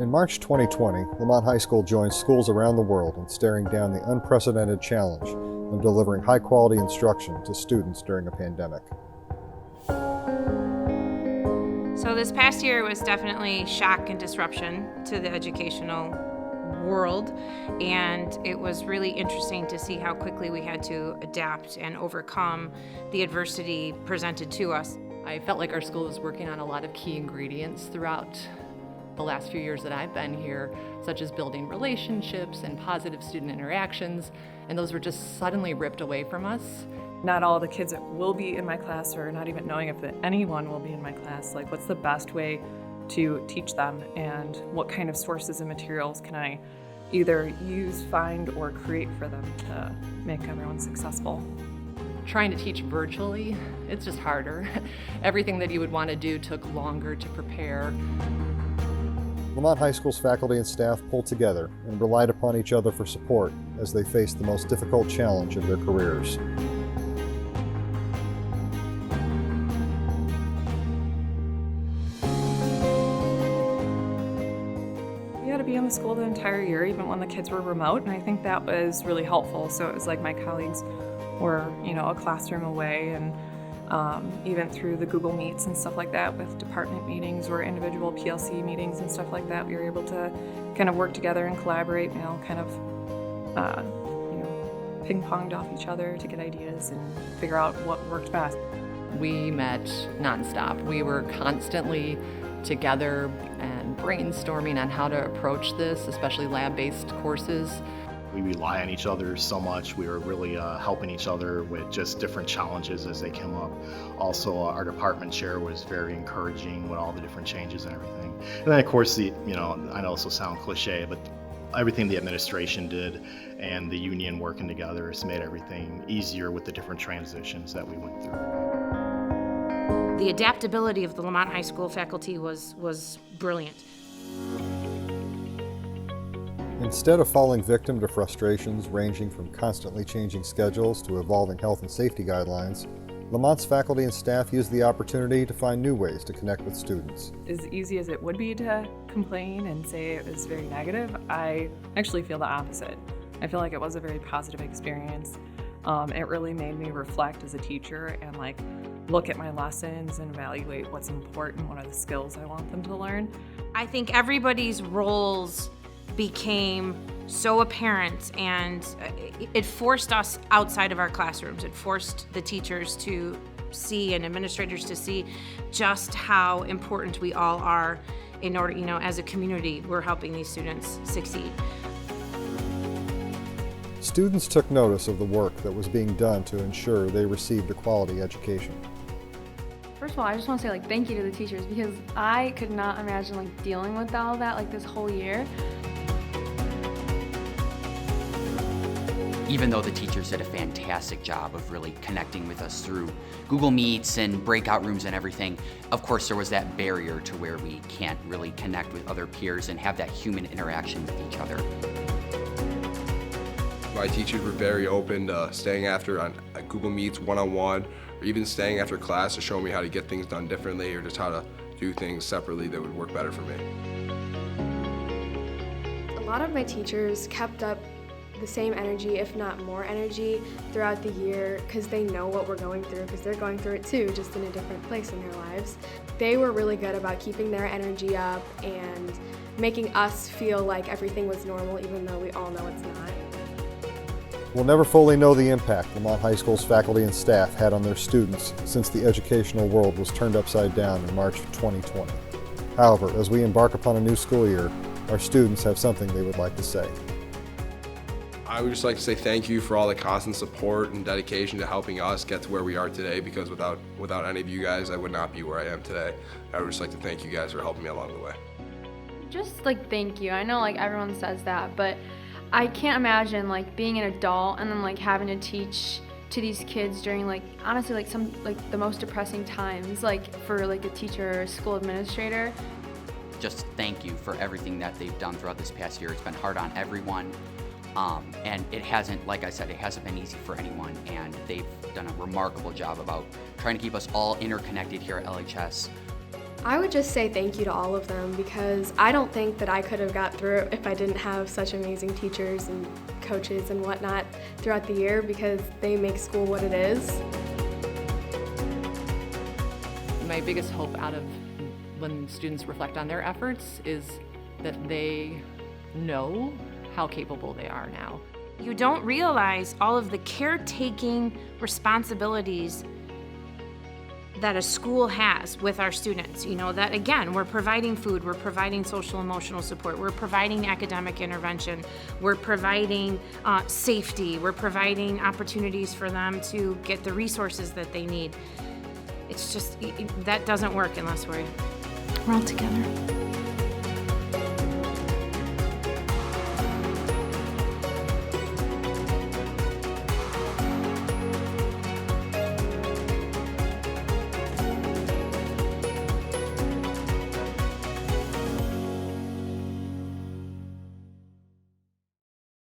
In March 2020, Lemont High School joined schools around the world in staring down the unprecedented challenge of delivering high-quality instruction to students during a pandemic. So this past year was definitely shock and disruption to the educational world, and it was really interesting to see how quickly we had to adapt and overcome the adversity presented to us. I felt like our school was working on a lot of key ingredients throughout the last few years that I've been here, such as building relationships and positive student interactions, and those were just suddenly ripped away from us. Not all the kids that will be in my class, or not even knowing if anyone will be in my class, like what's the best way to teach them, and what kind of sources and materials can I either use, find, or create for them to make everyone successful. Trying to teach virtually, it's just harder. Everything that you would want to do took longer to prepare. Lemont High School's faculty and staff pulled together and relied upon each other for support as they faced the most difficult challenge of their careers. We had to be in the school the entire year, even when the kids were remote, and I think that was really helpful. So it was like my colleagues were, a classroom away, and even through the Google Meets and stuff like that with department meetings or individual PLC meetings and stuff like that, we were able to kind of work together and collaborate, ping-ponged off each other to get ideas and figure out what worked best. We met nonstop. We were constantly together and brainstorming on how to approach this, especially lab-based courses. We rely on each other so much. We were really helping each other with just different challenges as they came up. Also, our department chair was very encouraging with all the different changes and everything. And then, of course, I know this will sound cliche, but everything the administration did and the union working together has made everything easier with the different transitions that we went through. The adaptability of the Lemont High School faculty was brilliant. Instead of falling victim to frustrations ranging from constantly changing schedules to evolving health and safety guidelines, Lemont's faculty and staff used the opportunity to find new ways to connect with students. As easy as it would be to complain and say it was very negative, I actually feel the opposite. I feel like it was a very positive experience. It really made me reflect as a teacher and look at my lessons and evaluate what's important, what are the skills I want them to learn. I think everybody's roles became so apparent, and it forced us outside of our classrooms. It forced the teachers to see and administrators to see just how important we all are in order, as a community, we're helping these students succeed. Students took notice of the work that was being done to ensure they received a quality education. First of all, I just want to say thank you to the teachers, because I could not imagine dealing with all of that this whole year. Even though the teachers did a fantastic job of really connecting with us through Google Meets and breakout rooms and everything, of course there was that barrier to where we can't really connect with other peers and have that human interaction with each other. My teachers were very open to staying after on Google Meets one-on-one, or even staying after class to show me how to get things done differently, or just how to do things separately that would work better for me. A lot of my teachers kept up the same energy, if not more energy, throughout the year, because they know what we're going through, because they're going through it too, just in a different place in their lives. They were really good about keeping their energy up and making us feel like everything was normal, even though we all know it's not. We'll never fully know the impact Lemont High School's faculty and staff had on their students since the educational world was turned upside down in March of 2020. However, as we embark upon a new school year, our students have something they would like to say. I would just like to say thank you for all the constant support and dedication to helping us get to where we are today, because without any of you guys, I would not be where I am today. I would just like to thank you guys for helping me along the way. Just thank you. I know everyone says that, but I can't imagine being an adult and then having to teach to these kids during honestly some the most depressing times for a teacher or school administrator. Just thank you for everything that they've done throughout this past year. It's been hard on everyone. And it hasn't, like I said, it hasn't been easy for anyone, and they've done a remarkable job about trying to keep us all interconnected here at LHS. I would just say thank you to all of them because I don't think that I could have got through it if I didn't have such amazing teachers and coaches and whatnot throughout the year because they make school what it is. My biggest hope out of when students reflect on their efforts is that they know how capable they are now. You don't realize all of the caretaking responsibilities that a school has with our students. You know, that again, we're providing food, we're providing social emotional support, we're providing academic intervention, we're providing safety, we're providing opportunities for them to get the resources that they need. It's just, that doesn't work unless we're all together.